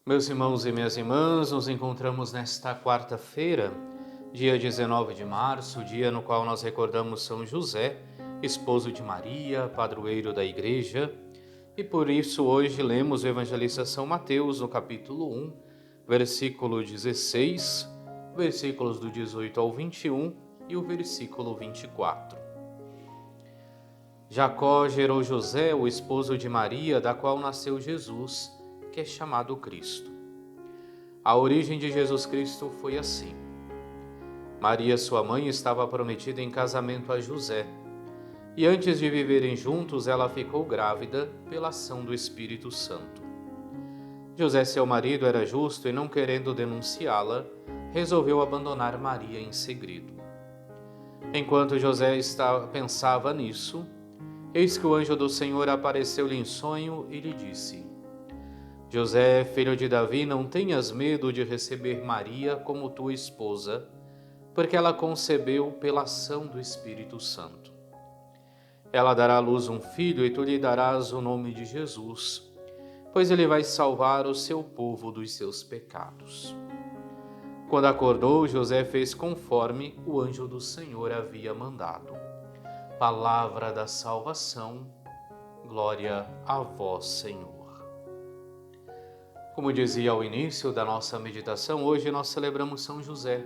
Meus irmãos e minhas irmãs, nos encontramos nesta quarta-feira, dia 19 de março, dia no qual nós recordamos São José, esposo de Maria, padroeiro da Igreja, e por isso hoje lemos o evangelista São Mateus, no capítulo 1, versículo 16, versículos do 18 ao 21 e o versículo 24. Jacó gerou José, o esposo de Maria, da qual nasceu Jesus, que é chamado Cristo. A origem de Jesus Cristo foi assim. Maria, sua mãe, estava prometida em casamento a José, e antes de viverem juntos, ela ficou grávida pela ação do Espírito Santo. José, seu marido, era justo e, não querendo denunciá-la, resolveu abandonar Maria em segredo. Enquanto José pensava nisso, eis que o anjo do Senhor apareceu-lhe em sonho e lhe disse: José, filho de Davi, não tenhas medo de receber Maria como tua esposa, porque ela concebeu pela ação do Espírito Santo. Ela dará à luz um filho e tu lhe darás o nome de Jesus, pois ele vai salvar o seu povo dos seus pecados. Quando acordou, José fez conforme o anjo do Senhor havia mandado. Palavra da salvação, glória a vós, Senhor. Como dizia ao início da nossa meditação, hoje nós celebramos São José,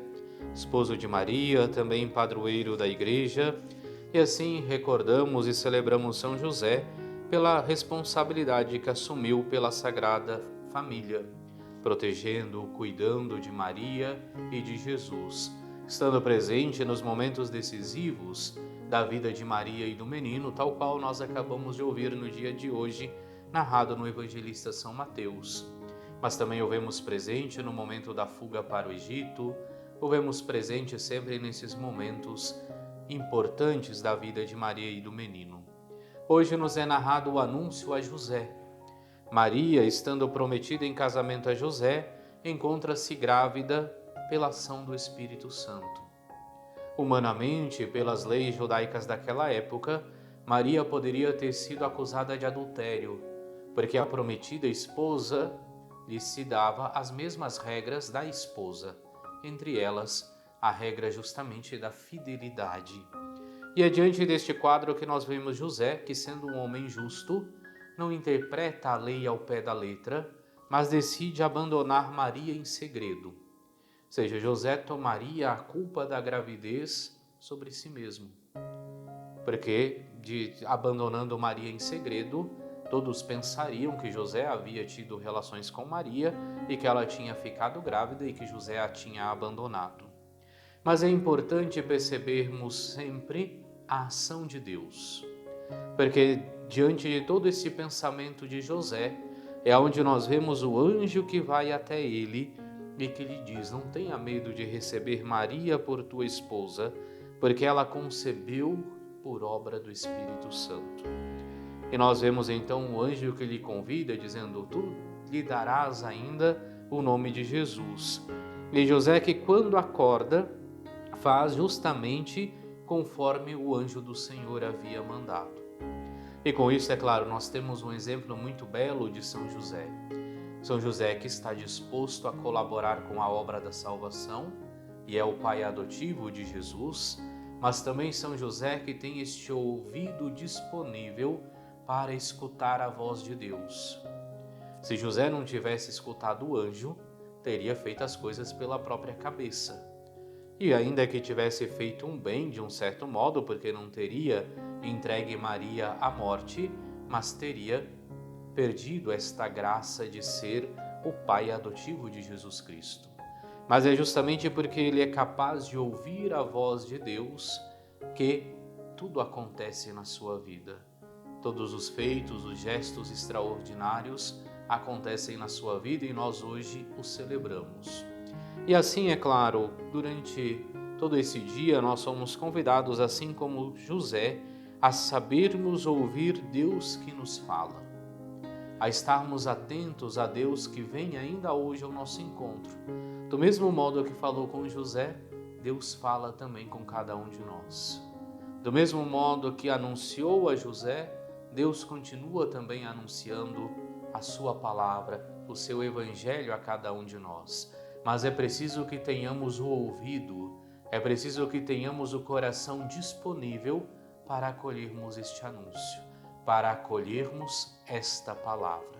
esposo de Maria, também padroeiro da Igreja, e assim recordamos e celebramos São José pela responsabilidade que assumiu pela Sagrada Família, protegendo, cuidando de Maria e de Jesus, estando presente nos momentos decisivos da vida de Maria e do menino, tal qual nós acabamos de ouvir no dia de hoje, narrado no evangelista São Mateus. Mas também o vemos presente no momento da fuga para o Egito, o vemos presente sempre nesses momentos importantes da vida de Maria e do menino. Hoje nos é narrado o anúncio a José. Maria, estando prometida em casamento a José, encontra-se grávida pela ação do Espírito Santo. Humanamente, pelas leis judaicas daquela época, Maria poderia ter sido acusada de adultério, porque a prometida esposa lhe se dava as mesmas regras da esposa, entre elas a regra justamente da fidelidade. E é diante deste quadro que nós vemos José, que sendo um homem justo, não interpreta a lei ao pé da letra, mas decide abandonar Maria em segredo. Ou seja, José tomaria a culpa da gravidez sobre si mesmo, porque abandonando Maria em segredo, todos pensariam que José havia tido relações com Maria e que ela tinha ficado grávida e que José a tinha abandonado. Mas é importante percebermos sempre a ação de Deus, porque diante de todo esse pensamento de José, é onde nós vemos o anjo que vai até ele e que lhe diz: não tenha medo de receber Maria por tua esposa, porque ela concebeu por obra do Espírito Santo. E nós vemos então o anjo que lhe convida, dizendo: tu lhe darás ainda o nome de Jesus. E José, que quando acorda, faz justamente conforme o anjo do Senhor havia mandado. E com isso, é claro, nós temos um exemplo muito belo de São José. São José que está disposto a colaborar com a obra da salvação e é o pai adotivo de Jesus, mas também São José que tem este ouvido disponível para escutar a voz de Deus. Se José não tivesse escutado o anjo, teria feito as coisas pela própria cabeça. E ainda que tivesse feito um bem de um certo modo, porque não teria entregue Maria à morte, mas teria perdido esta graça de ser o pai adotivo de Jesus Cristo. Mas é justamente porque ele é capaz de ouvir a voz de Deus que tudo acontece na sua vida. Todos os feitos, os gestos extraordinários acontecem na sua vida e nós hoje os celebramos. E assim, é claro, durante todo esse dia nós somos convidados, assim como José, a sabermos ouvir Deus que nos fala, a estarmos atentos a Deus que vem ainda hoje ao nosso encontro. Do mesmo modo que falou com José, Deus fala também com cada um de nós. Do mesmo modo que anunciou a José, Deus continua também anunciando a sua palavra o seu evangelho a cada um de nós, mas é preciso que tenhamos o ouvido, é preciso que tenhamos o coração disponível para acolhermos este anúncio, para acolhermos esta palavra.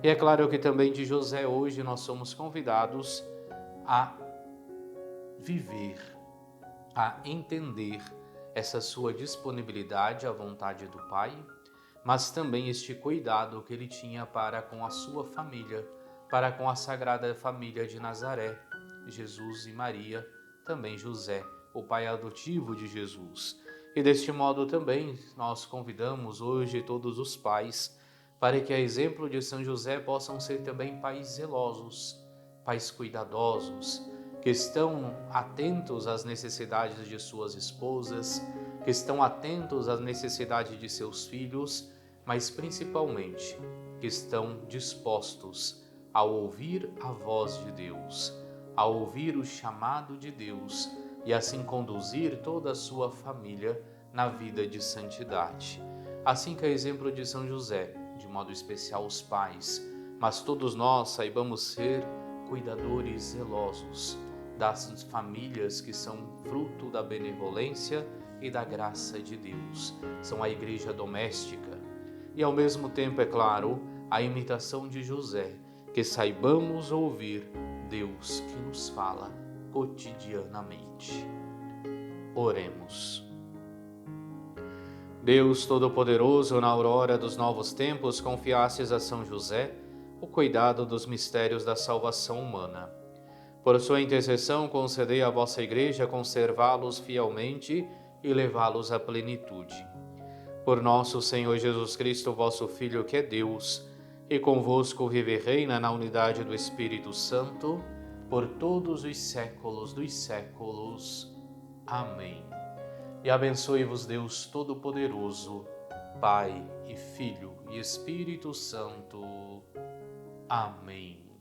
E é claro que também de José hoje nós somos convidados a viver, a entender essa sua disponibilidade à vontade do Pai, mas também este cuidado que ele tinha para com a sua família, para com a Sagrada Família de Nazaré, Jesus e Maria, também José, o pai adotivo de Jesus. E deste modo também nós convidamos hoje todos os pais para que, a exemplo de São José, possam ser também pais zelosos, pais cuidadosos, que estão atentos às necessidades de suas esposas, que estão atentos às necessidades de seus filhos, mas principalmente que estão dispostos a ouvir a voz de Deus, a ouvir o chamado de Deus e assim conduzir toda a sua família na vida de santidade. Assim que, a exemplo de São José, de modo especial os pais, mas todos nós saibamos ser cuidadores zelosos das famílias que são fruto da benevolência e da graça de Deus, são a igreja doméstica. E ao mesmo tempo, é claro, a imitação de José, que saibamos ouvir Deus que nos fala cotidianamente. Oremos. Deus Todo-Poderoso, na aurora dos novos tempos, confiastes a São José o cuidado dos mistérios da salvação humana. Por sua intercessão, concedei à vossa Igreja conservá-los fielmente e levá-los à plenitude. Por nosso Senhor Jesus Cristo, vosso Filho, que é Deus, e convosco vive e reina na unidade do Espírito Santo, por todos os séculos dos séculos. Amém. E abençoe-vos Deus Todo-Poderoso, Pai e Filho e Espírito Santo. Amém.